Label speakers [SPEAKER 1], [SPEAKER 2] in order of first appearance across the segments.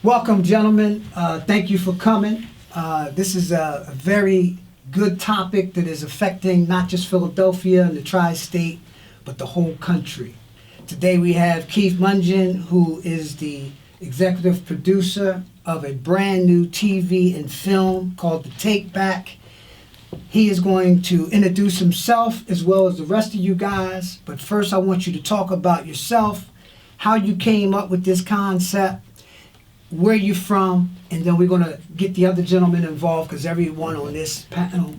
[SPEAKER 1] Welcome, gentlemen. Thank you for coming. This is a very good topic that is affecting not just Philadelphia and the tri-state, but the whole country. Today we have Keith Mungin, who is the executive producer of a brand new TV and film called The Takeback. He is going to introduce himself as well as the rest of you guys. But first I want you to talk about yourself, how you came up with this concept, where you're from, and then we're going to get the other gentlemen involved because everyone on this panel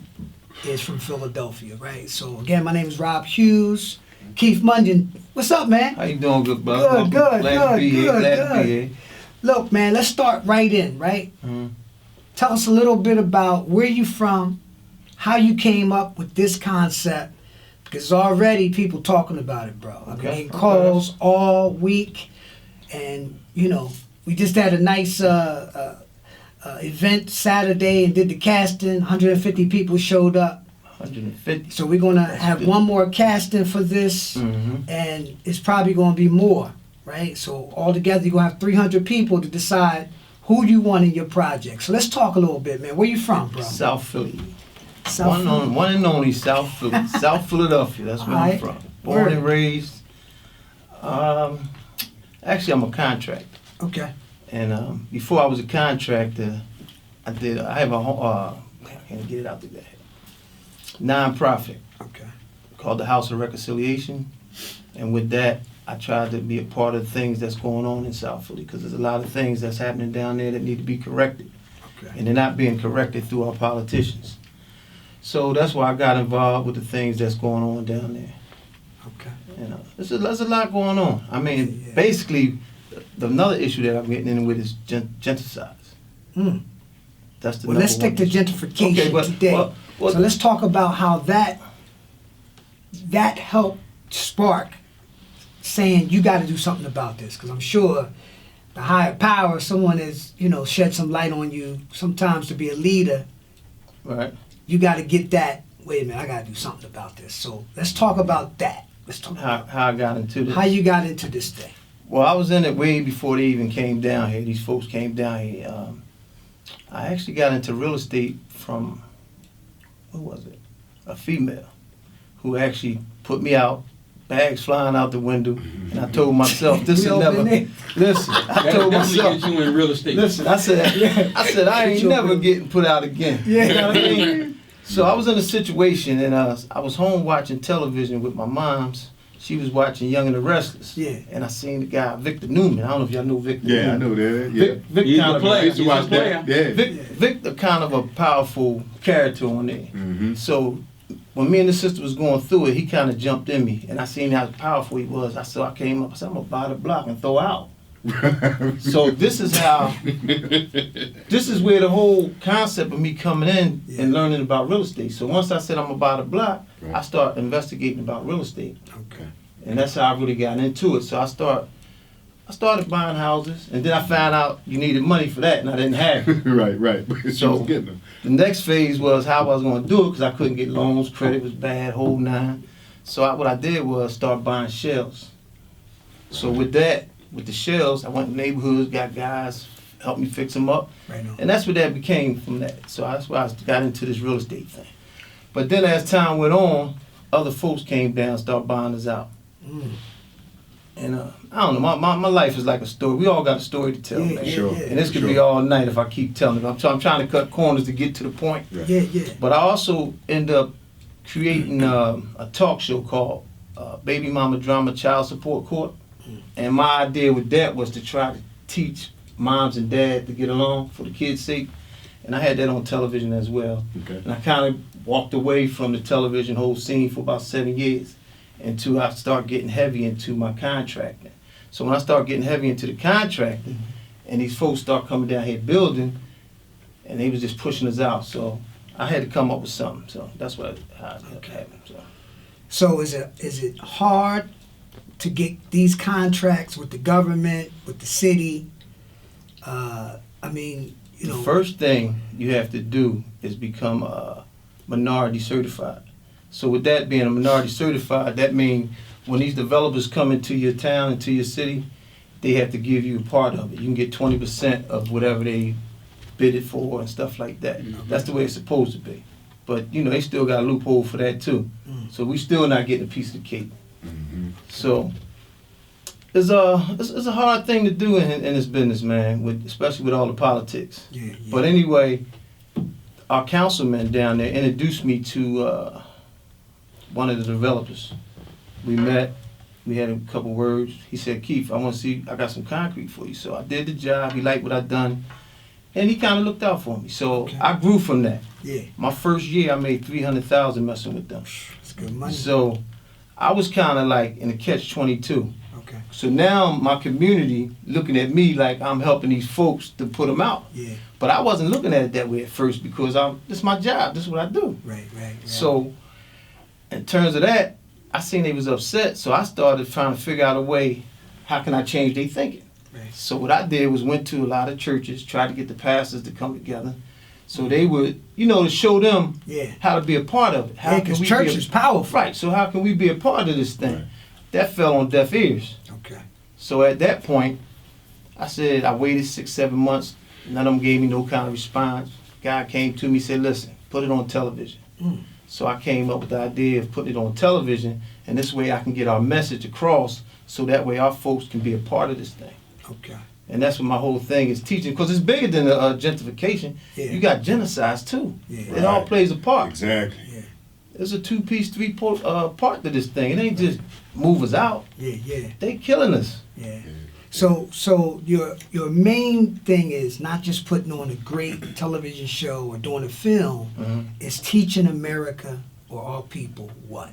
[SPEAKER 1] is from Philadelphia, right? So again, my name is Rob Hughes. Keith Mungin, what's up, man?
[SPEAKER 2] How you doing, good brother?
[SPEAKER 1] Good.
[SPEAKER 2] Glad to be here.
[SPEAKER 1] Look, man, let's start right in, right?
[SPEAKER 2] Mm-hmm.
[SPEAKER 1] Tell us a little bit about where you from, how you came up with this concept, because already people talking about it, bro. I've been getting calls all week, and you know, we just had a nice event Saturday and did the casting. 150 people showed up.
[SPEAKER 2] 150.
[SPEAKER 1] So we're gonna have one more casting for this, and it's probably gonna be more, right? So altogether, you're gonna have 300 people to decide who you want in your project. So let's talk a little bit, man. Where you from, bro?
[SPEAKER 2] South Philly.
[SPEAKER 1] South Philly.
[SPEAKER 2] One and only South Philly. South Philadelphia. That's where I'm from. Born and raised. Actually, I'm a contractor.
[SPEAKER 1] Okay.
[SPEAKER 2] And before I was a contractor, I have a I can't get it out there. Non-profit.
[SPEAKER 1] Okay.
[SPEAKER 2] Called the House of Reconciliation, and with that, I tried to be a part of the things that's going on in South Philly because there's a lot of things that's happening down there that need to be corrected, and they're not being corrected through our politicians. So that's why I got involved with the things that's going on down there.
[SPEAKER 1] Okay.
[SPEAKER 2] You know, there's a lot going on. I mean, basically, another issue that I'm getting in with is gentricides. That's the
[SPEAKER 1] well, let's stick to gentrification today. Well, so let's talk about how that helped spark saying you got to do something about this, because I'm sure the higher power, someone has shed some light on you. Sometimes to be a leader,
[SPEAKER 2] right?
[SPEAKER 1] You got to get that. Wait a minute, I got to do something about this. So let's talk about that. Let's talk about
[SPEAKER 2] how I got into this.
[SPEAKER 1] How you got into this thing.
[SPEAKER 2] Well, I was in it way before they even came down here. These folks came down here. I actually got into real estate from, who was it? A female who actually put me out, bags flying out the window, and I told myself, this is never, listen, I told myself,
[SPEAKER 3] you in real estate.
[SPEAKER 2] Listen, I said, I ain't never getting put out again.
[SPEAKER 1] Yeah.
[SPEAKER 2] You know what I mean? So I was in a situation, and I was home watching television with my moms. She was watching Young and the Restless.
[SPEAKER 1] Yeah.
[SPEAKER 2] And I seen the guy, Victor Newman. I don't know if y'all know Victor Newman.
[SPEAKER 4] Yeah, I know that. Yeah.
[SPEAKER 2] Vic
[SPEAKER 3] He's
[SPEAKER 2] kind
[SPEAKER 3] a
[SPEAKER 2] of
[SPEAKER 3] player.
[SPEAKER 4] Used to watch that. Yeah.
[SPEAKER 2] Victor kind of a powerful character on there. So when me and the sister was going through it, he kind of jumped in me, and I seen how powerful he was. I came up, I said, I'm gonna buy the block and throw out. So this is where the whole concept of me coming in and learning about real estate. So once I said I'm gonna buy the block, I started investigating about real estate.
[SPEAKER 1] Okay.
[SPEAKER 2] And that's how I really got into it. So I started buying houses, and then I found out you needed money for that, and I didn't have it.
[SPEAKER 4] Right.
[SPEAKER 2] So
[SPEAKER 4] getting them.
[SPEAKER 2] The next phase was how I was going to do it because I couldn't get loans, credit was bad, whole nine. So what I did was start buying shells. So with that, with the shells, I went to neighborhoods, got guys, helped me fix them up.
[SPEAKER 1] Right on.
[SPEAKER 2] And that's what that became from that. So that's why I got into this real estate thing. But then as time went on, other folks came down and started buying us out. And I don't know, my life is like a story. We all got a story to tell, man.
[SPEAKER 4] Sure.
[SPEAKER 2] And this could be all night if I keep telling it. I'm trying to cut corners to get to the point.
[SPEAKER 1] Yeah.
[SPEAKER 2] But I also end up creating a talk show called Baby Mama Drama Child Support Court. And my idea with that was to try to teach moms and dads to get along for the kids' sake. And I had that on television as well.
[SPEAKER 4] Okay.
[SPEAKER 2] And I kind of walked away from the television whole scene for about 7 years until I start getting heavy into my contracting. So when I start getting heavy into the contracting, and these folks start coming down here building, and they was just pushing us out. So I had to come up with something. So that's how it happened.
[SPEAKER 1] So is it hard to get these contracts with the government, with the city? The
[SPEAKER 2] first thing you have to do is become minority certified. So with that being a minority certified, that means when these developers come into your town, into your city, they have to give you a part of it. You can get 20% of whatever they bid it for and stuff like that. That's the way it's supposed to be. But, you know, they still got a loophole for that too. So we still not getting a piece of the cake. So it's a hard thing to do in this business, man, especially with all the politics.
[SPEAKER 1] Yeah.
[SPEAKER 2] But anyway, our councilman down there introduced me to one of the developers. We met, we had a couple words. He said, Keith, I want to see, I got some concrete for you. So I did the job, he liked what I done, and he kind of looked out for me. So I grew from that.
[SPEAKER 1] Yeah.
[SPEAKER 2] My first year, I made $300,000 messing with them.
[SPEAKER 1] That's good money.
[SPEAKER 2] So I was kind of like in a catch-22.
[SPEAKER 1] Okay.
[SPEAKER 2] So now my community looking at me like I'm helping these folks to put them out.
[SPEAKER 1] Yeah.
[SPEAKER 2] But I wasn't looking at it that way at first because this is my job. This is what I do.
[SPEAKER 1] Right.
[SPEAKER 2] So in terms of that, I seen they was upset. So I started trying to figure out a way, how can I change their thinking?
[SPEAKER 1] Right.
[SPEAKER 2] So what I did was went to a lot of churches, tried to get the pastors to come together. So they would, you know, to show them how to be a part of it. How
[SPEAKER 1] because church is powerful.
[SPEAKER 2] Right. So how can we be a part of this thing? Right. That fell on deaf ears.
[SPEAKER 1] Okay.
[SPEAKER 2] So at that point, I said, I waited 6-7 months. None of them gave me no kind of response. Guy came to me, said, listen, put it on television. So I came up with the idea of putting it on television, and this way I can get our message across, so that way our folks can be a part of this thing.
[SPEAKER 1] Okay.
[SPEAKER 2] And that's what my whole thing is teaching, because it's bigger than gentrification.
[SPEAKER 1] Yeah.
[SPEAKER 2] You got genocides too.
[SPEAKER 1] Yeah.
[SPEAKER 2] It all plays a part.
[SPEAKER 3] Exactly.
[SPEAKER 1] Yeah.
[SPEAKER 2] There's a 2-piece, 3-part to this thing. It ain't just move us out.
[SPEAKER 1] Yeah.
[SPEAKER 2] They killing us.
[SPEAKER 1] Yeah. So your main thing is not just putting on a great television show or doing a film. It's teaching America or our people what?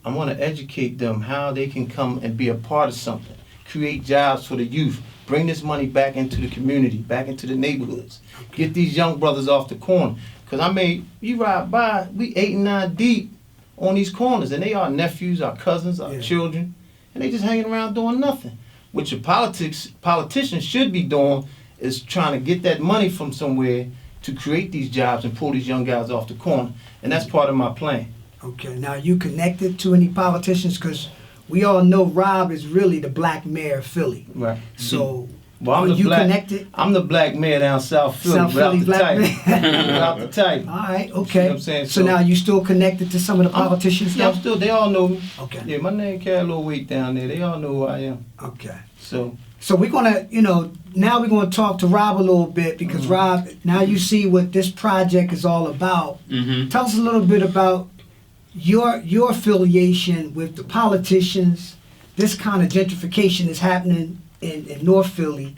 [SPEAKER 2] I want to educate them how they can come and be a part of something, create jobs for the youth, bring this money back into the community, back into the neighborhoods, get these young brothers off the corner. Because you ride by, we 8 and 9 deep on these corners, and they are nephews, our cousins, our children, and they just hanging around doing nothing. What your politicians should be doing is trying to get that money from somewhere to create these jobs and pull these young guys off the corner. And that's part of my plan.
[SPEAKER 1] Okay, now you connected to any politicians? Because we all know Rob is really the black mayor of Philly.
[SPEAKER 2] Right.
[SPEAKER 1] So
[SPEAKER 2] well,
[SPEAKER 1] are you connected?
[SPEAKER 2] I'm the black mayor down South Philly.
[SPEAKER 1] South Philly black mayor.
[SPEAKER 2] Without the title.
[SPEAKER 1] All right, okay.
[SPEAKER 2] You know what I'm saying?
[SPEAKER 1] So now you still connected to some of the politicians?
[SPEAKER 2] Yeah, I'm still, they all know me.
[SPEAKER 1] Okay.
[SPEAKER 2] Yeah, my name carry a little weight down there. They all know who I am.
[SPEAKER 1] Okay.
[SPEAKER 2] So
[SPEAKER 1] we're gonna, now we're gonna talk to Rob a little bit, because Rob, now you see what this project is all about. Tell us a little bit about your affiliation with the politicians. This kind of gentrification is happening in North Philly,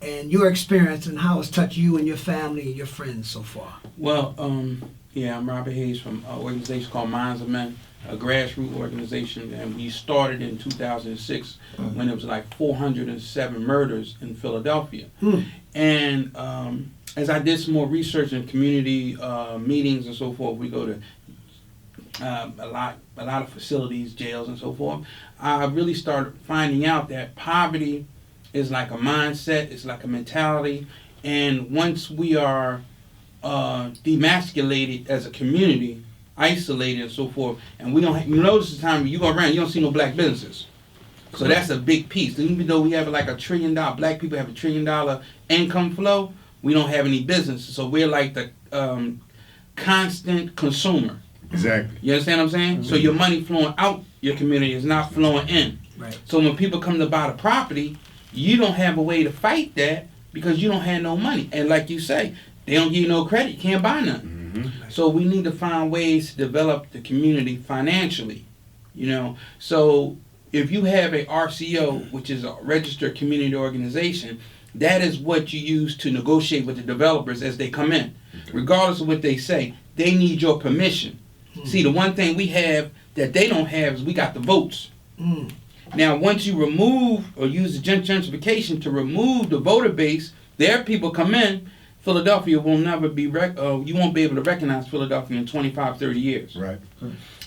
[SPEAKER 1] and your experience and how it's touched you and your family and your friends so far.
[SPEAKER 4] Well, I'm Robert Hayes from an organization called Minds of Men, a grassroots organization, and we started in 2006 when it was like 407 murders in Philadelphia. And as I did some more research in community meetings and so forth, we go to a lot of facilities, jails and so forth. I really started finding out that poverty is like a mindset, it's like a mentality, and once we are demasculated as a community, isolated and so forth, and we don't, you notice the time when you go around, you don't see no black businesses. So that's a big piece. Even though we have like $1 trillion, black people have $1 trillion income flow, we don't have any businesses. So we're like the constant consumer.
[SPEAKER 3] Exactly.
[SPEAKER 4] You understand what I'm saying? So your money flowing out your community is not flowing in.
[SPEAKER 1] Right.
[SPEAKER 4] So when people come to buy the property, you don't have a way to fight that because you don't have no money. And like you say, they don't give you no credit, you can't buy nothing. So we need to find ways to develop the community financially, So if you have a RCO, which is a registered community organization, that is what you use to negotiate with the developers as they come in. Regardless of what they say, they need your permission. See, the one thing we have that they don't have is we got the votes. Now, once you remove or use the gentrification to remove the voter base, their people come in, Philadelphia will never be, you won't be able to recognize Philadelphia in 25, 30 years.
[SPEAKER 3] Right.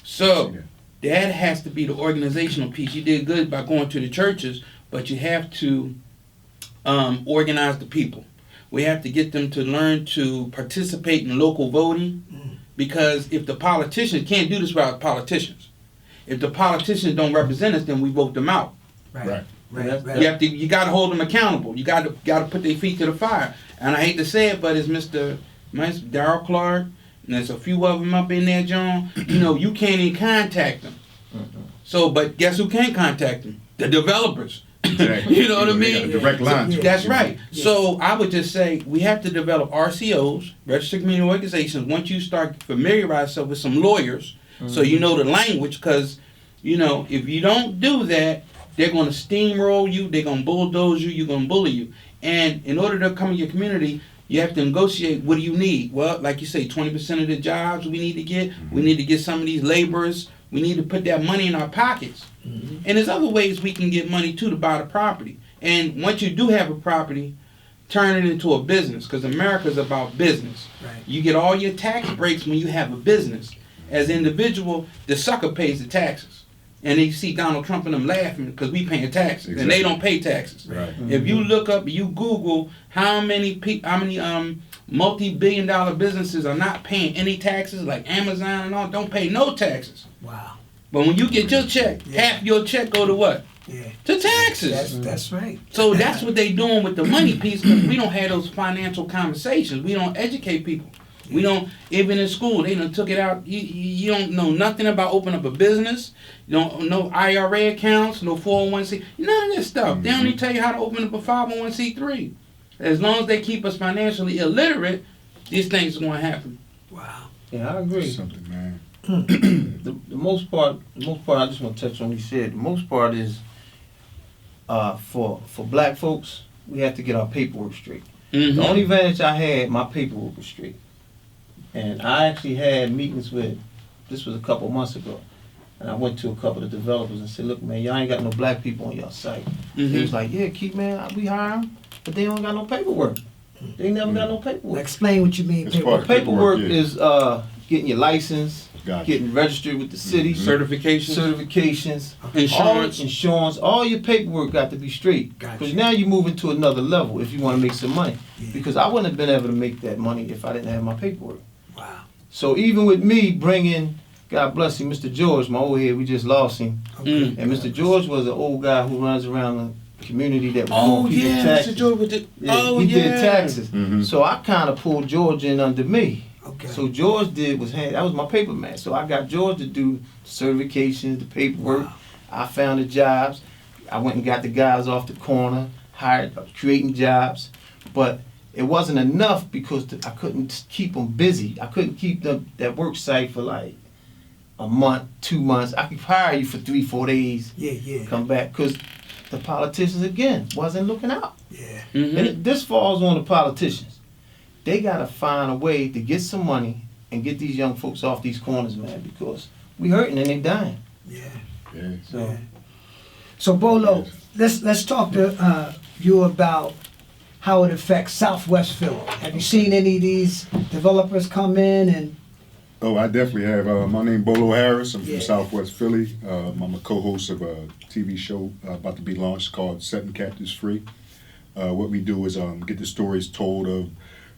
[SPEAKER 4] So that has to be the organizational piece. You did good by going to the churches, but you have to organize the people. We have to get them to learn to participate in local voting, because if the politicians can't do this without politicians. If the politicians don't represent us, then we vote them out.
[SPEAKER 1] Right. Right.
[SPEAKER 4] You got to hold them accountable. You got to put their feet to the fire. And I hate to say it, but it's Mr. Darrell Clark, and there's a few of them up in there, John. You know, you can't even contact them. So, but guess who can contact them? The developers.
[SPEAKER 3] Exactly.
[SPEAKER 4] You know what I mean?
[SPEAKER 3] Direct line.
[SPEAKER 1] Yeah.
[SPEAKER 4] That's right. So I would just say we have to develop RCOs, registered community organizations. Once you start familiarize yourself with some lawyers, so you know the language, because you know if you don't do that, they're going to steamroll you, they're going to bulldoze you, you're going to bully you. And in order to come in your community, you have to negotiate. What do you need? Well, like you say, 20% of the jobs we need to get. We need to get some of these laborers. We need to put that money in our pockets. And there's other ways we can get money too to buy the property. And once you do have a property, turn it into a business, because America's about business.
[SPEAKER 1] Right.
[SPEAKER 4] You get all your tax breaks when you have a business. As an individual, the sucker pays the taxes. And they see Donald Trump and them laughing because we paying taxes, and they don't pay taxes.
[SPEAKER 3] Right.
[SPEAKER 4] If you look up, you Google how many multi-billion-dollar businesses are not paying any taxes, like Amazon and all, don't pay no taxes.
[SPEAKER 1] Wow.
[SPEAKER 4] But when you get your check, half your check go to what?
[SPEAKER 1] Yeah.
[SPEAKER 4] To taxes.
[SPEAKER 1] That's right.
[SPEAKER 4] So that's what they doing with the money piece, because we don't have those financial conversations. We don't educate people. We don't, even in school, they done took it out. You don't know nothing about opening up a business. You don't know IRA accounts, no 401c, none of this stuff. They don't even tell you how to open up a 501c3. As long as they keep us financially illiterate, these things are going to happen.
[SPEAKER 1] Wow.
[SPEAKER 2] Yeah, I agree.
[SPEAKER 3] Something, man.
[SPEAKER 2] The most part, I just want to touch on what you said. The most part is for black folks, we have to get our paperwork straight. The only advantage I had, my paperwork was straight. And I actually had meetings with, this was a couple months ago, and I went to a couple of developers and said, look, man, y'all ain't got no black people on y'all site. He was like, yeah, Keith, man, we hire them, but they don't got no paperwork. They never got no paperwork.
[SPEAKER 1] Explain what you mean.
[SPEAKER 3] It's part of
[SPEAKER 2] Paperwork
[SPEAKER 3] yeah.
[SPEAKER 2] is getting your license,
[SPEAKER 3] Gotcha.
[SPEAKER 2] getting registered with the city, certifications,
[SPEAKER 4] Insurance.
[SPEAKER 2] all your paperwork got to be straight.
[SPEAKER 1] Gotcha.
[SPEAKER 2] Because now you're moving to another level if you want to make some money.
[SPEAKER 1] Yeah.
[SPEAKER 2] Because I wouldn't have been able to make that money if I didn't have my paperwork.
[SPEAKER 1] Wow.
[SPEAKER 2] So even with me bringing, God bless him, Mr. George, my old head, we just lost him.
[SPEAKER 1] Okay.
[SPEAKER 2] And Mr. George was an old guy who runs around the community that was
[SPEAKER 4] Oh,
[SPEAKER 2] doing people's
[SPEAKER 4] yeah,
[SPEAKER 2] taxes.
[SPEAKER 4] Mr. George with the,
[SPEAKER 2] Yeah, he did taxes.
[SPEAKER 3] Mhm.
[SPEAKER 2] So I kind of pulled George in under me.
[SPEAKER 1] Okay.
[SPEAKER 2] So George that was my paper man. So I got George to do certifications, the paperwork.
[SPEAKER 1] Wow.
[SPEAKER 2] I found the jobs. I went and got the guys off the corner, creating jobs. But it wasn't enough because I couldn't keep them busy. I couldn't keep them that work site for like a month, 2 months. I could hire you for 3-4 days,
[SPEAKER 1] Yeah.
[SPEAKER 2] come back, because the politicians again wasn't looking out.
[SPEAKER 1] Yeah.
[SPEAKER 2] And this falls on the politicians. They gotta find a way to get some money and get these young folks off these corners, man, because we hurting and they dying.
[SPEAKER 1] Yeah.
[SPEAKER 3] Yeah.
[SPEAKER 2] So
[SPEAKER 1] Yeah. So Bolo, let's talk to you about how it affects Southwest Philly. Have you seen any of these developers come in and?
[SPEAKER 3] Oh, I definitely have. My name Bolo Harris. I'm
[SPEAKER 1] Yeah.
[SPEAKER 3] from Southwest Philly. I'm a co-host of a TV show about to be launched called Setting Captives Free. What we do is get the stories told of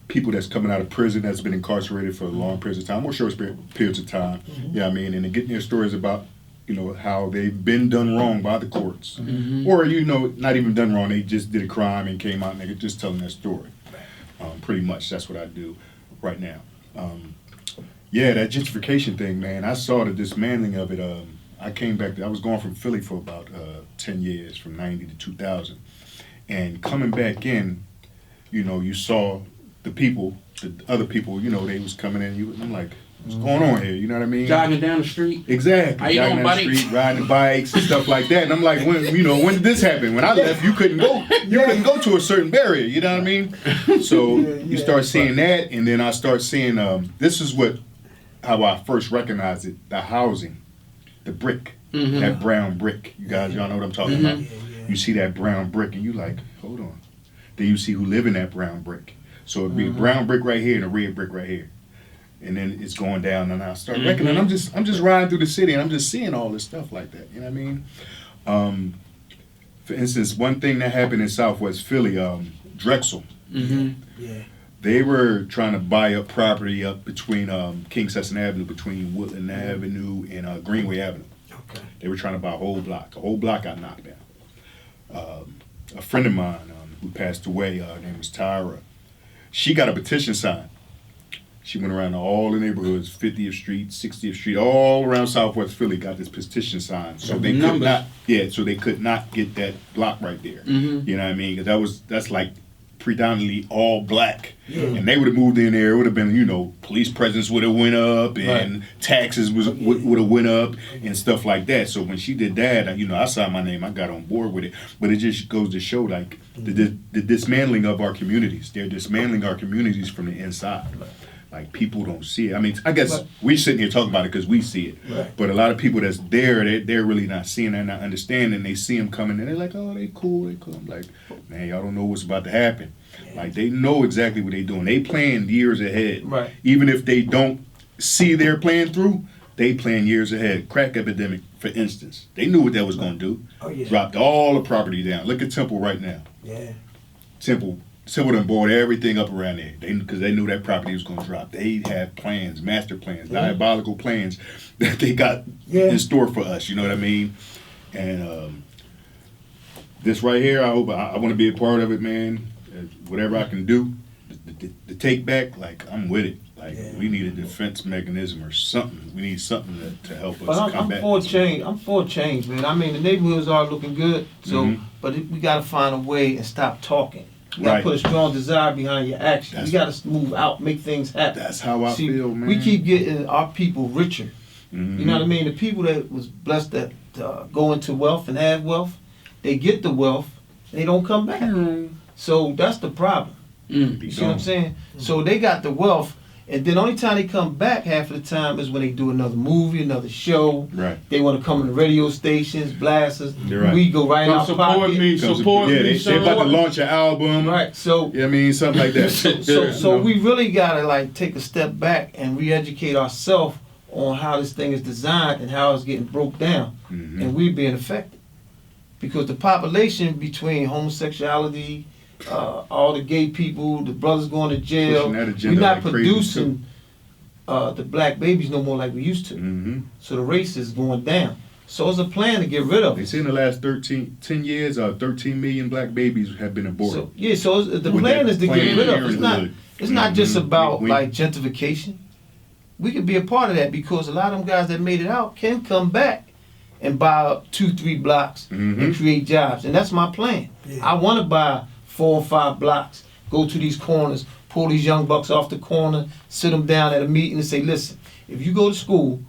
[SPEAKER 3] people that's coming out of prison that's been incarcerated for long periods of time, or short periods of time. Yeah, I mean, and they're getting their stories about, you know, how they've been done wrong by the courts, or you know, not even done wrong. They just did a crime and came out and they're just telling their story. Pretty much, that's what I do right now. Yeah, that gentrification thing, man. I saw the dismantling of it. I came back. I was gone from Philly for about 10 years, from '90 to 2000, and coming back in, you know, you saw the people, the other people. You know, they was coming in. I'm like, what's going on here? You know what I mean?
[SPEAKER 4] Jogging down the street.
[SPEAKER 3] Exactly.
[SPEAKER 4] How you
[SPEAKER 3] Jogging
[SPEAKER 4] doing,
[SPEAKER 3] down the
[SPEAKER 4] buddy?
[SPEAKER 3] street, riding bikes and stuff like that. And I'm like, when did this happen? When I left, you couldn't go. You couldn't go to a certain barrier. You know what I mean? So you start seeing that, and then I start seeing. This is how I first recognized it: the housing, the brick, that brown brick. You guys, y'all know what I'm talking about. You see that brown brick, and you like, hold on. Then you see who live in that brown brick. So it'd be a brown brick right here and a red brick right here. And then it's going down, and I start reckoning. I'm just riding through the city, and I'm just seeing all this stuff like that. You know what I mean? For instance, one thing that happened in Southwest Philly, Drexel.
[SPEAKER 1] Yeah.
[SPEAKER 3] They were trying to buy up property up between King Sesson Avenue, between Woodland Avenue and Greenway Avenue.
[SPEAKER 1] Okay.
[SPEAKER 3] They were trying to buy a whole block. A whole block got knocked a friend of mine who passed away, her name was Tyra. She got a petition signed. She went around to all the neighborhoods, 50th Street, 60th Street, all around Southwest Philly, got this petition signed. So they could not, so they could not get that block right there.
[SPEAKER 4] Mm-hmm.
[SPEAKER 3] You know what I mean? 'Cause that's like predominantly all black.
[SPEAKER 1] Yeah.
[SPEAKER 3] And they would have moved in there, it would have been, police presence would have went up and taxes would have went up and stuff like that. So when she did that, I signed my name, I got on board with it. But it just goes to show like the dismantling of our communities. They're dismantling our communities from the inside. Like people don't see it. I mean, I guess we sitting here talking about it because we see it.
[SPEAKER 1] Right.
[SPEAKER 3] But a lot of people that's there, they're really not seeing that, not understanding. They see them coming and they're like, oh, they cool. I'm like, man, y'all don't know what's about to happen. Like they know exactly what they're doing. They plan years ahead.
[SPEAKER 4] Right.
[SPEAKER 3] Even if they don't see their plan through, they plan years ahead. Crack epidemic, for instance. They knew what that was going to do.
[SPEAKER 1] Oh, yeah.
[SPEAKER 3] Dropped all the property down. Look at Temple right now.
[SPEAKER 1] Yeah.
[SPEAKER 3] Temple done bought everything up around there. Because they knew that property was going to drop. They have plans, master plans, diabolical plans that they got in store for us. You know what I mean? And this right here, I hope I want to be a part of it, man. Whatever I can do, the Takeback, like I'm with it. Like we need a defense mechanism or something. We need something to help us
[SPEAKER 5] But
[SPEAKER 3] combat.
[SPEAKER 5] I'm for change. I'm for change, man. I mean, the neighborhoods are looking good. So, but we got to find a way and stop talking. You got to put a strong desire behind your action. You got to move out, make things happen.
[SPEAKER 3] That's how I feel, man.
[SPEAKER 5] We keep getting our people richer. You know what I mean? The people that was blessed that go into wealth and have wealth, they get the wealth, they don't come back. So that's the problem. You see what I'm saying? So they got the wealth, and then the only time they come back half of the time is when they do another movie, another show.
[SPEAKER 3] Right.
[SPEAKER 5] They want to come to the radio stations, blast us.
[SPEAKER 3] Right.
[SPEAKER 5] We go right out
[SPEAKER 4] Support
[SPEAKER 5] pocket.
[SPEAKER 4] me, support me.
[SPEAKER 3] They about to launch an album.
[SPEAKER 5] Right. So
[SPEAKER 3] I mean, something like that.
[SPEAKER 5] so we really gotta like take a step back and re-educate ourselves on how this thing is designed and how it's getting broke down, and we being affected because the population between homosexuality, all the gay people, the brothers going to jail, we're not producing the black babies no more like we used to. So the race is going down. So it's a plan to get rid of
[SPEAKER 3] They
[SPEAKER 5] it.
[SPEAKER 3] say in the last 10 years, 13 million black babies have been aborted.
[SPEAKER 5] So the plan is to get rid of it. It's not just about like gentrification. We could be a part of that because a lot of them guys that made it out can come back and buy 2-3 blocks and create jobs. And that's my plan.
[SPEAKER 1] Yeah.
[SPEAKER 5] I want to buy 4 or 5 blocks, go to these corners, pull these young bucks off the corner, sit them down at a meeting and say, listen, if you go to school,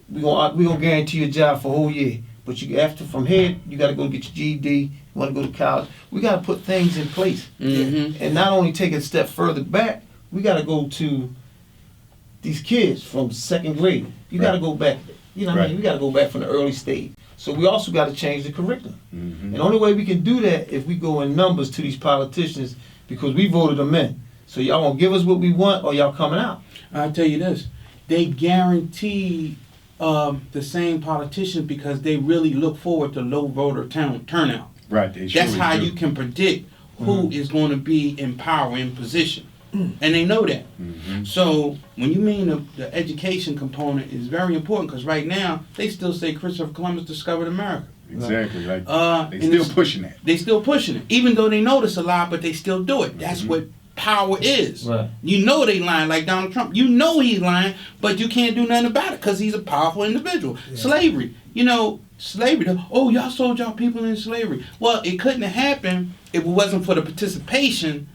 [SPEAKER 5] we gonna guarantee you a job for a whole year. But you after from here, you got to go get your GED. You want to go to college. We got to put things in place. And not only take it a step further back, we got to go to these kids from 2nd grade. You got to go back. You know what I mean? We got to go back from the early stage. So we also got to change the curriculum. And the only way we can do that if we go in numbers to these politicians because we voted them in. So y'all gonna give us what we want or y'all coming out?
[SPEAKER 4] I'll tell you this. They guarantee the same politicians because they really look forward to low voter turnout.
[SPEAKER 3] Right.
[SPEAKER 4] That's how you can predict who is going to be in power, in position. And they know that. So when you mean the education component is very important because right now they still say Christopher Columbus discovered America.
[SPEAKER 3] Exactly. Like they
[SPEAKER 4] and
[SPEAKER 3] still pushing that.
[SPEAKER 4] They still pushing it, even though they know this a lot, but they still do it. That's what power is.
[SPEAKER 5] Right.
[SPEAKER 4] You know they lying like Donald Trump. You know he's lying, but you can't do nothing about it because he's a powerful individual. Yeah. Slavery. Slavery. Oh, y'all sold y'all people in slavery. Well, it couldn't have happened if it wasn't for the participation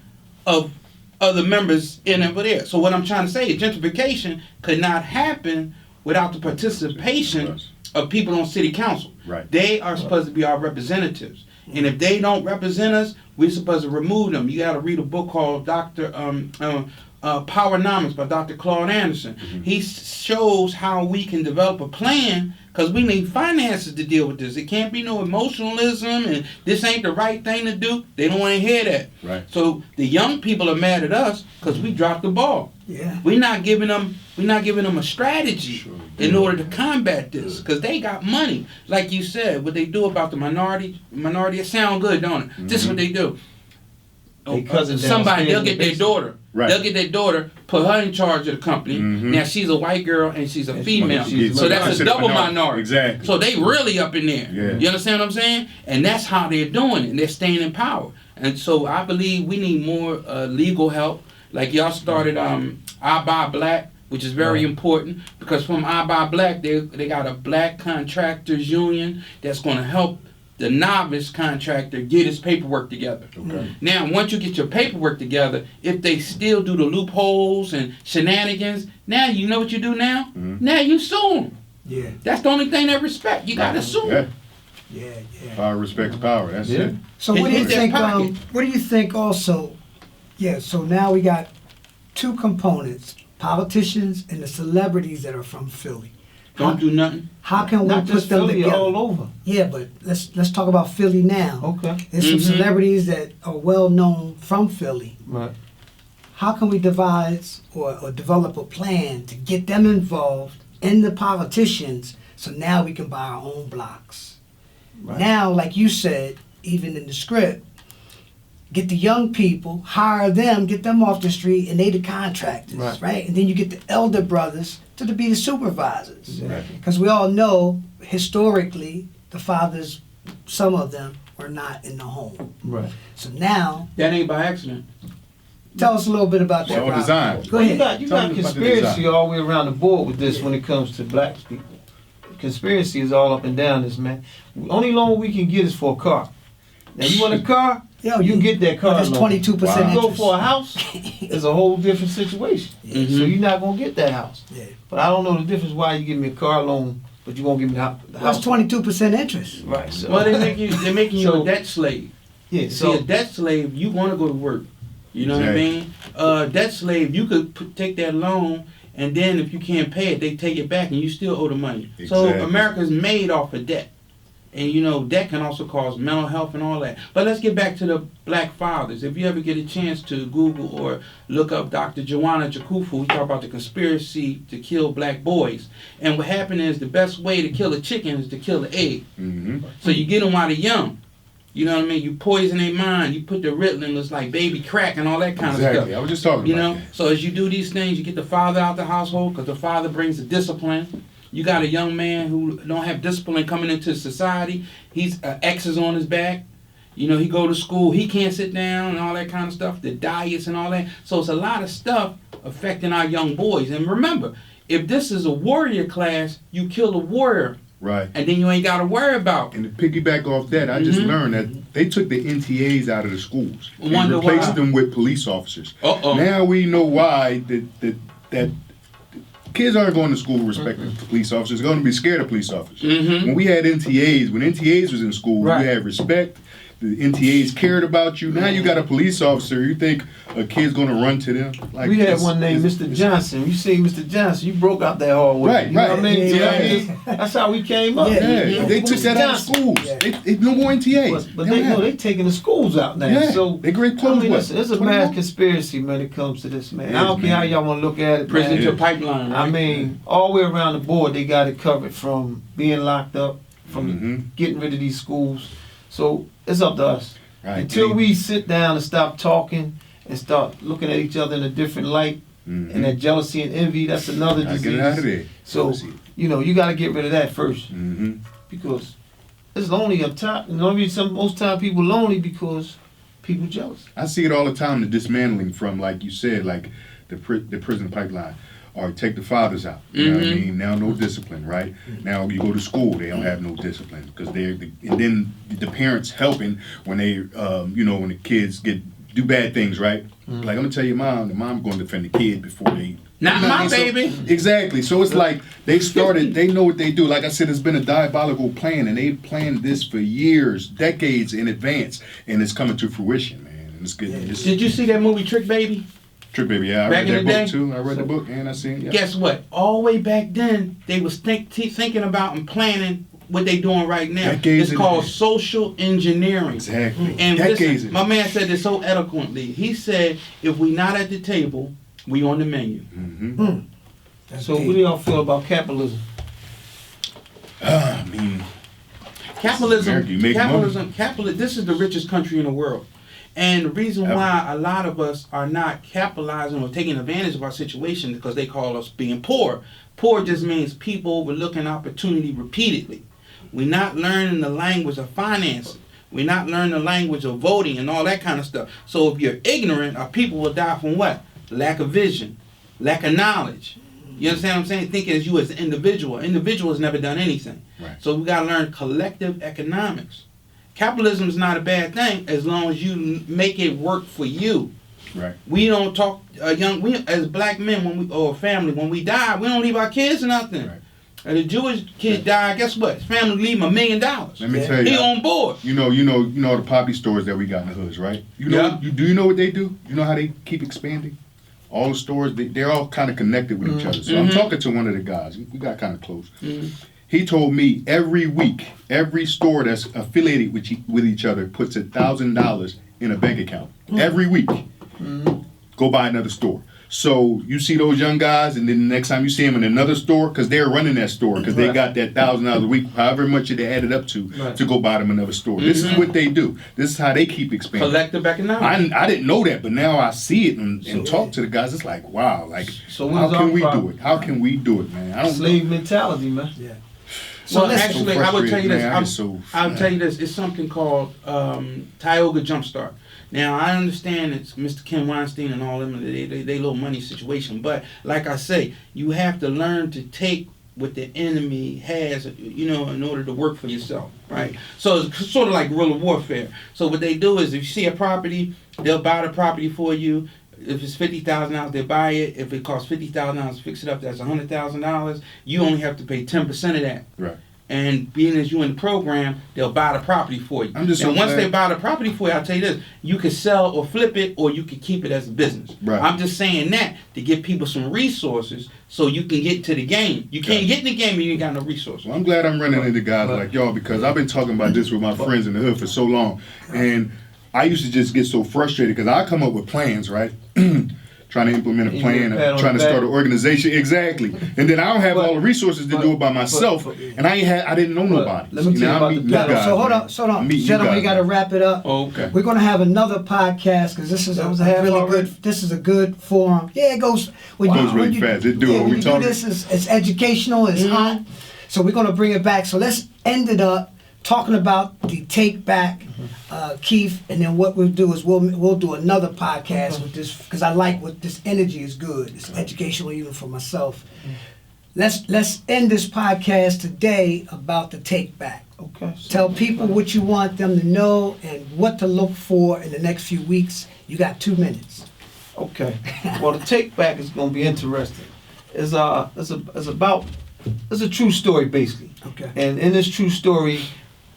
[SPEAKER 4] of other members in over there. So what I'm trying to say is gentrification could not happen without the participation of people on city council.
[SPEAKER 3] Right.
[SPEAKER 4] They are supposed to be our representatives. And if they don't represent us, we're supposed to remove them. You got to read a book called Powernomics by Dr. Claude Anderson. He shows how we can develop a plan because we need finances to deal with this. It can't be no emotionalism and this ain't the right thing to do. They don't want to hear that.
[SPEAKER 3] Right.
[SPEAKER 4] So the young people are mad at us because we dropped the ball.
[SPEAKER 1] Yeah.
[SPEAKER 4] We're not giving them a strategy in order to combat this because they got money. Like you said, what they do about the minority, it sound good, don't it? This is what they do.
[SPEAKER 5] They cousin
[SPEAKER 4] somebody, they'll
[SPEAKER 5] downstairs
[SPEAKER 4] get
[SPEAKER 5] in the
[SPEAKER 4] their
[SPEAKER 5] basement.
[SPEAKER 4] daughter.
[SPEAKER 3] Right.
[SPEAKER 4] They'll get their daughter, put her in charge of the company.
[SPEAKER 3] Mhm.
[SPEAKER 4] Now she's a white girl and she's a
[SPEAKER 5] And
[SPEAKER 4] female.
[SPEAKER 5] she's
[SPEAKER 4] So that's a
[SPEAKER 3] considered
[SPEAKER 4] double minority.
[SPEAKER 3] Exactly.
[SPEAKER 4] So they really up in there.
[SPEAKER 3] Yeah.
[SPEAKER 4] You understand what I'm saying? And that's how they're doing it. And they're staying in power. And so I believe we need more legal help. Like y'all started I Buy Black, which is very important, because from I Buy Black, they got a black contractors union that's going to help the novice contractor get his paperwork together.
[SPEAKER 3] Okay.
[SPEAKER 4] Now, once you get your paperwork together, if they still do the loopholes and shenanigans, now you know what you do now?
[SPEAKER 3] Mhm.
[SPEAKER 4] Now you sue them.
[SPEAKER 1] Yeah,
[SPEAKER 4] That's the only thing they respect. You got to sue
[SPEAKER 3] Yeah.
[SPEAKER 4] them.
[SPEAKER 1] yeah.
[SPEAKER 3] Power respects power. That's
[SPEAKER 5] Yeah.
[SPEAKER 3] it.
[SPEAKER 1] So
[SPEAKER 4] It
[SPEAKER 1] what do you
[SPEAKER 4] hit their
[SPEAKER 1] think?
[SPEAKER 4] pocket.
[SPEAKER 1] What do you think? Also, yeah. So now we got two components: politicians and the celebrities that are from Philly.
[SPEAKER 4] Don't do nothing.
[SPEAKER 1] How can we
[SPEAKER 5] Not
[SPEAKER 1] put
[SPEAKER 5] just
[SPEAKER 1] them
[SPEAKER 5] Philly,
[SPEAKER 1] together?
[SPEAKER 5] all over.
[SPEAKER 1] Yeah, but let's talk about Philly now.
[SPEAKER 5] Okay.
[SPEAKER 1] There's some
[SPEAKER 4] Mhm.
[SPEAKER 1] celebrities that are well known from Philly.
[SPEAKER 5] Right.
[SPEAKER 1] How can we devise or develop a plan to get them involved in the politicians so now we can buy our own blocks?
[SPEAKER 5] Right.
[SPEAKER 1] Now, like you said, even in the script, get the young people, hire them, get them off the street, and they the contractors,
[SPEAKER 5] Right.
[SPEAKER 1] right? And then you get the elder brothers to be the supervisors.
[SPEAKER 5] Exactly.
[SPEAKER 1] Because we all know, historically, the fathers, some of them, were not in the home.
[SPEAKER 5] Right.
[SPEAKER 1] So now,
[SPEAKER 4] That ain't by accident.
[SPEAKER 1] tell us a little bit about that,
[SPEAKER 3] Well,
[SPEAKER 1] Rob.
[SPEAKER 3] design.
[SPEAKER 1] Go
[SPEAKER 5] Well, you
[SPEAKER 1] ahead.
[SPEAKER 5] got
[SPEAKER 3] Tell me about the
[SPEAKER 5] conspiracy
[SPEAKER 3] design.
[SPEAKER 5] all the way around the board with this when it comes to black people. Conspiracy is all up and down this, man. Only loan we can get is for a car. Now you want a car,
[SPEAKER 1] Yo,
[SPEAKER 5] you can get that car
[SPEAKER 1] That's
[SPEAKER 5] loan.
[SPEAKER 1] 22%
[SPEAKER 3] Wow.
[SPEAKER 5] You go
[SPEAKER 1] interest.
[SPEAKER 5] for a house, it's a whole different situation.
[SPEAKER 4] Mhm.
[SPEAKER 5] So you're not gonna get that house.
[SPEAKER 1] Yeah.
[SPEAKER 5] But I don't know the difference why you give me a car loan, but you won't give me the
[SPEAKER 1] That's
[SPEAKER 5] house.
[SPEAKER 1] 22% interest.
[SPEAKER 5] Right. So,
[SPEAKER 4] Well, they're making you
[SPEAKER 5] So-
[SPEAKER 4] a debt slave.
[SPEAKER 5] yeah.
[SPEAKER 4] See,
[SPEAKER 5] So
[SPEAKER 4] a debt slave, you want to go to work. You know
[SPEAKER 3] Exactly.
[SPEAKER 4] what I mean? Debt slave, you could take that loan, and then if you can't pay it, they take it back, and you still owe the money. So
[SPEAKER 3] Exactly.
[SPEAKER 4] America's made off of debt. And you know, debt can also cause mental health and all that. But let's get back to the black fathers. If you ever get a chance to Google or look up Dr. Joanna Jakufu, we talk about the conspiracy to kill black boys. And what happened is the best way to kill a chicken is to kill the egg.
[SPEAKER 3] Mm-hmm.
[SPEAKER 4] So you get them while they're young. You know what I mean? You poison their mind. You put the Ritalin, it's like baby crack and all that kind of
[SPEAKER 3] Exactly.
[SPEAKER 4] stuff.
[SPEAKER 3] I was just talking
[SPEAKER 4] You
[SPEAKER 3] about
[SPEAKER 4] know?
[SPEAKER 3] that.
[SPEAKER 4] So as you do these things, you get the father out the household because the father brings the discipline. You got a young man who don't have discipline coming into society. He's X is on his back. You know, he go to school. He can't sit down and all that kind of stuff. The diets and all that. So it's a lot of stuff affecting our young boys. And remember, if this is a warrior class, you kill the warrior.
[SPEAKER 3] Right.
[SPEAKER 4] And then you ain't got to worry about.
[SPEAKER 3] And to piggyback off that, I just
[SPEAKER 4] Mhm.
[SPEAKER 3] learned that they took the NTAs out of the schools and
[SPEAKER 4] Wonder
[SPEAKER 3] replaced
[SPEAKER 4] why.
[SPEAKER 3] them with police officers.
[SPEAKER 4] Uh-oh.
[SPEAKER 3] Now we know why that kids aren't going to school respecting police officers. They're going to be scared of police officers.
[SPEAKER 4] Mhm.
[SPEAKER 3] When we had NTAs, when NTAs was in school,
[SPEAKER 5] Right.
[SPEAKER 3] you had respect. The NTAs cared about you. Now you got a police officer. You think a kid's going to run to them? Like
[SPEAKER 5] we had
[SPEAKER 3] it's-
[SPEAKER 5] one named
[SPEAKER 3] it's-
[SPEAKER 5] Mr.
[SPEAKER 3] it's-
[SPEAKER 5] Johnson. You see Mr. Johnson, you broke out that hallway.
[SPEAKER 3] Right,
[SPEAKER 5] You know
[SPEAKER 3] right.
[SPEAKER 5] what I mean?
[SPEAKER 1] Yeah.
[SPEAKER 5] That's how we came up.
[SPEAKER 1] Yeah.
[SPEAKER 3] Yeah, they took
[SPEAKER 5] Mr.
[SPEAKER 3] that out of
[SPEAKER 5] Johnson.
[SPEAKER 3] schools.
[SPEAKER 1] Yeah.
[SPEAKER 3] They no more NTAs.
[SPEAKER 5] But
[SPEAKER 3] They
[SPEAKER 5] they
[SPEAKER 3] don't have
[SPEAKER 5] know
[SPEAKER 3] it.
[SPEAKER 5] they taking the schools out now.
[SPEAKER 3] Yeah,
[SPEAKER 5] So
[SPEAKER 3] they great
[SPEAKER 5] I
[SPEAKER 3] clothes.
[SPEAKER 5] mean,
[SPEAKER 3] what,
[SPEAKER 5] listen, it's a
[SPEAKER 3] 21?
[SPEAKER 5] mass conspiracy when it comes to this, man.
[SPEAKER 3] Yeah,
[SPEAKER 5] I don't care how
[SPEAKER 3] man.
[SPEAKER 5] y'all want to look at it,
[SPEAKER 4] Presidential
[SPEAKER 5] man.
[SPEAKER 4] pipeline.
[SPEAKER 5] I
[SPEAKER 4] Right?
[SPEAKER 5] mean, all the way around the board, they got it covered from being locked up, from
[SPEAKER 3] Mhm.
[SPEAKER 5] getting rid of these schools. So it's up to us.
[SPEAKER 3] Right.
[SPEAKER 5] Until we sit down and stop talking and start looking at each other in a different light,
[SPEAKER 3] Mhm.
[SPEAKER 5] and that jealousy and envy, that's another
[SPEAKER 3] Gotta
[SPEAKER 5] disease.
[SPEAKER 3] get it out of there.
[SPEAKER 5] So, you know, you got to get rid of that first
[SPEAKER 3] Mm-hmm.
[SPEAKER 5] because it's lonely up top. And the only reason most time people lonely because people jealous.
[SPEAKER 3] I see it all the time. The dismantling from, like you said, like the prison pipeline, or take the fathers out. You know what I
[SPEAKER 4] Mhm.
[SPEAKER 3] mean? Now no discipline, right? Now you go to school, they don't have no discipline because and then the parents helping when they, when the kids do bad things, right? Like I'm gonna tell your mom, the mom going to defend the kid before they.
[SPEAKER 4] Not
[SPEAKER 3] You know what I
[SPEAKER 4] my
[SPEAKER 3] mean? So-
[SPEAKER 4] baby.
[SPEAKER 3] Exactly. So it's like they started, they know what they do. Like I said, it's been a diabolical plan, and they planned this for years, decades in advance, and it's coming to fruition, man. And it's good. It's
[SPEAKER 4] Did you see that movie Trick Baby?
[SPEAKER 3] Trick Baby. Yeah, I
[SPEAKER 4] Back
[SPEAKER 3] read
[SPEAKER 4] in
[SPEAKER 3] that
[SPEAKER 4] the
[SPEAKER 3] book
[SPEAKER 4] day?
[SPEAKER 3] too. I read the book and I seen it. Yeah.
[SPEAKER 4] Guess what? All the way back then, they was thinking about and planning what they doing right now.
[SPEAKER 3] Decades
[SPEAKER 4] It's
[SPEAKER 3] in
[SPEAKER 4] called
[SPEAKER 3] advance.
[SPEAKER 4] social engineering.
[SPEAKER 3] Exactly.
[SPEAKER 4] And
[SPEAKER 3] Decades.
[SPEAKER 4] listen,
[SPEAKER 3] in
[SPEAKER 4] my man said this so eloquently. He said, if we not at the table, we on the menu.
[SPEAKER 3] Mm-hmm.
[SPEAKER 1] That's
[SPEAKER 5] So
[SPEAKER 1] deep.
[SPEAKER 5] what do y'all feel about capitalism?
[SPEAKER 3] I mean,
[SPEAKER 4] Capitalism,
[SPEAKER 3] America, you make
[SPEAKER 4] capitalism, this is the richest country in the world. And the reason why a lot of us are not capitalizing or taking advantage of our situation is because they call us being poor. Poor just means people overlooking opportunity repeatedly. We're not learning the language of finance. We're not learning the language of voting and all that kind of stuff. So if you're ignorant, our people will die from what? Lack of vision, lack of knowledge. You understand what I'm saying? Thinking as you as an individual. Individual has never done anything.
[SPEAKER 3] Right.
[SPEAKER 4] So we got to learn collective economics. Capitalism is not a bad thing as long as you make it work for you.
[SPEAKER 3] Right.
[SPEAKER 4] We don't talk we as black men or family when we die, we don't leave our kids nothing.
[SPEAKER 3] Right.
[SPEAKER 4] And the Jewish kid died, guess what? His family leave him $1 million.
[SPEAKER 3] Let me tell you.
[SPEAKER 4] He on board.
[SPEAKER 3] You know the poppy stores that we got in the hoods, right? Do you know what they do? You know how they keep expanding? All the stores, they're all kind of connected with each other. So I'm talking to one of the guys. We got kind of close. He told me every week, every store that's affiliated with each other puts $1,000 in a bank account. Every week. Go buy another store. So you see those young guys, and then the next time you see them in another store, because they're running that store, because they got that $1,000 a week, however much they added up to go buy them another store. This is what they do. This is how they keep expanding.
[SPEAKER 4] Collective economics.
[SPEAKER 3] I didn't know that, but now I see it and talk to the guys. It's like, wow, like,
[SPEAKER 5] So
[SPEAKER 3] how can we do it? How can we do it, man? I don't
[SPEAKER 5] Slave mentality, man.
[SPEAKER 1] Yeah.
[SPEAKER 4] So
[SPEAKER 1] listen,
[SPEAKER 4] actually, I will tell you this.
[SPEAKER 3] Man,
[SPEAKER 4] I'll tell you this. It's something called Tioga Jumpstart. Now, I understand it's Mr. Ken Weinstein and all them, they little money situation. But like I say, you have to learn to take what the enemy has, in order to work for yourself, right? So it's sort of like guerrilla warfare. So what they do is if you see a property, they'll buy the property for you. If it's $50,000, they buy it. If it costs $50,000 to fix it up, that's $100,000. You only have to pay 10% of that.
[SPEAKER 3] Right.
[SPEAKER 4] And being as you in the program, they'll buy the property for you.
[SPEAKER 3] I'm just
[SPEAKER 4] and
[SPEAKER 3] so
[SPEAKER 4] once
[SPEAKER 3] glad.
[SPEAKER 4] they buy the property for you, I'll tell you this: you can sell or flip it, or you can keep it as a business.
[SPEAKER 3] Right.
[SPEAKER 4] I'm just saying that to give people some resources so you can get to the game. You can't get in the game if you ain't got no resources.
[SPEAKER 3] Well, I'm glad I'm running into guys like y'all, because I've been talking about this with my friends in the hood for so long. And I used to just get so frustrated because I come up with plans, right? Trying to implement a plan, trying to start an organization, exactly. And then I don't have all the resources to do it by myself, and I didn't know nobody.
[SPEAKER 5] Let me tell you about the
[SPEAKER 1] Yeah, so hold on, gentlemen, we got to wrap it up.
[SPEAKER 3] Okay.
[SPEAKER 1] We're gonna have another podcast because this is a really good. This is a good forum. Yeah, it goes. When
[SPEAKER 3] Goes really fast. It do.
[SPEAKER 1] Yeah,
[SPEAKER 3] What
[SPEAKER 1] when
[SPEAKER 3] we
[SPEAKER 1] you do
[SPEAKER 3] talking?
[SPEAKER 1] this, it's educational. It's hot. So we're gonna bring it back. So let's end it up talking about the Takeback, Keith, and then what we'll do is we'll do another podcast with this because I like what this energy is good. It's educational even for myself. Let's end this podcast today about the Takeback.
[SPEAKER 5] Okay.
[SPEAKER 1] Tell people what you want them to know and what to look for in the next few weeks. You got 2 minutes.
[SPEAKER 5] Okay. Well, the Takeback is going to be interesting. It's a true story, basically.
[SPEAKER 1] Okay.
[SPEAKER 5] And in this true story,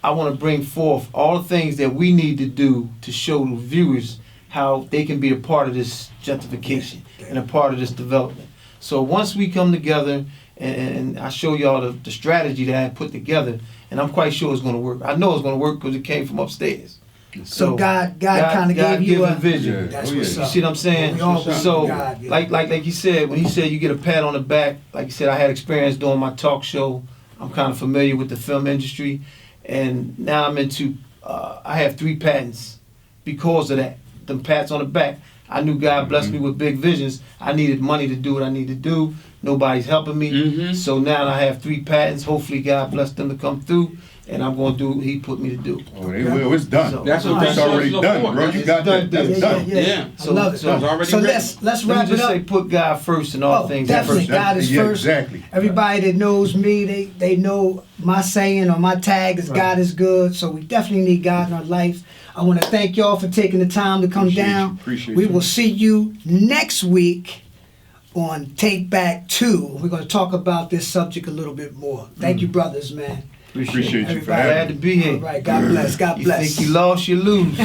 [SPEAKER 5] I want to bring forth all the things that we need to do to show the viewers how they can be a part of this gentrification and a part of this development. So once we come together and I show y'all the strategy that I put together, and I'm quite sure it's going to work. I know it's going to work because it came from upstairs.
[SPEAKER 1] So God kind of gave you a
[SPEAKER 5] vision.
[SPEAKER 3] Yeah.
[SPEAKER 1] That's
[SPEAKER 3] Oh,
[SPEAKER 1] what's
[SPEAKER 3] yeah.
[SPEAKER 1] up.
[SPEAKER 5] You see what I'm saying?
[SPEAKER 1] We all believe
[SPEAKER 5] So,
[SPEAKER 1] in God, yeah.
[SPEAKER 5] like you said, when he said you get a pat on the back, like you said, I had experience doing my talk show. I'm kind of familiar with the film industry, and now I'm into. I have 3 patents because of that. Them pats on the back. I knew God blessed me with big visions. I needed money to do what I need to do. Nobody's helping me. So now I have 3 patents. Hopefully God blessed them to come through, and I'm going to do what he put me to do.
[SPEAKER 3] Oh, they will. It's done.
[SPEAKER 5] So-
[SPEAKER 4] That's what
[SPEAKER 3] It's already done, bro. You got that. That's done.
[SPEAKER 4] Yeah.
[SPEAKER 1] I love it.
[SPEAKER 5] So
[SPEAKER 4] it's already
[SPEAKER 1] So
[SPEAKER 4] written.
[SPEAKER 1] let's
[SPEAKER 5] Let
[SPEAKER 1] wrap
[SPEAKER 5] me
[SPEAKER 1] it
[SPEAKER 5] just
[SPEAKER 1] up.
[SPEAKER 5] say put God first in all
[SPEAKER 1] Oh,
[SPEAKER 5] things.
[SPEAKER 1] definitely.
[SPEAKER 5] First.
[SPEAKER 1] God is
[SPEAKER 3] Yeah,
[SPEAKER 1] first.
[SPEAKER 3] exactly.
[SPEAKER 1] Everybody that knows me, they know my saying or my tag is
[SPEAKER 5] Right.
[SPEAKER 1] God is good. So we definitely need God in our life. I want to thank y'all for taking the time to come
[SPEAKER 3] Appreciate
[SPEAKER 1] down.
[SPEAKER 3] you. Appreciate
[SPEAKER 1] we
[SPEAKER 3] you.
[SPEAKER 1] will see you next week on Take Back 2. We're going to talk about this subject a little bit more. Thank you, brothers, man.
[SPEAKER 3] Appreciate you for
[SPEAKER 1] Everybody.
[SPEAKER 3] having
[SPEAKER 5] Glad
[SPEAKER 3] me.
[SPEAKER 5] to be here.
[SPEAKER 1] All right. God bless. God
[SPEAKER 5] You
[SPEAKER 1] bless.
[SPEAKER 5] think you lost, you lose.